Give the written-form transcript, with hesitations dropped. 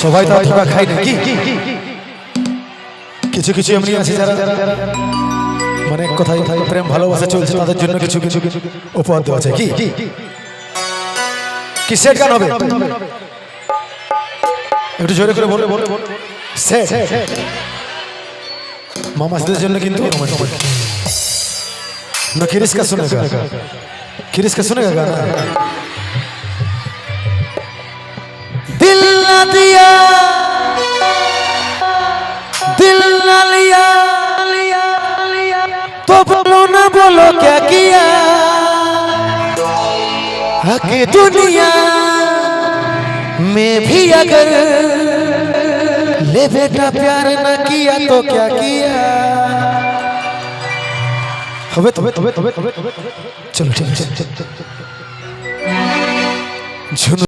সবাই তো ধোকা খায় নাকি? কিছু কিছু এমনি আছে যারা মানে কোথায় প্রেম ভালোবাসা চলছে, তাদের জন্য কিছু কিছু উপহার দেওয়া আছে। কি কিসের গান হবে? একটু জোরে করে বলে বলে সেট মামাদের জন্য কিন্তু ना किरिस का सुनेगा, किरिस का सुनेगा गाना। दिल ना दिया दिल ना लिया तो बोलो क्या किया, आके दुनिया में भी अगर ले बेटा प्यार न किया तो क्या किया। হবে তবে চলো ঠিক আছে।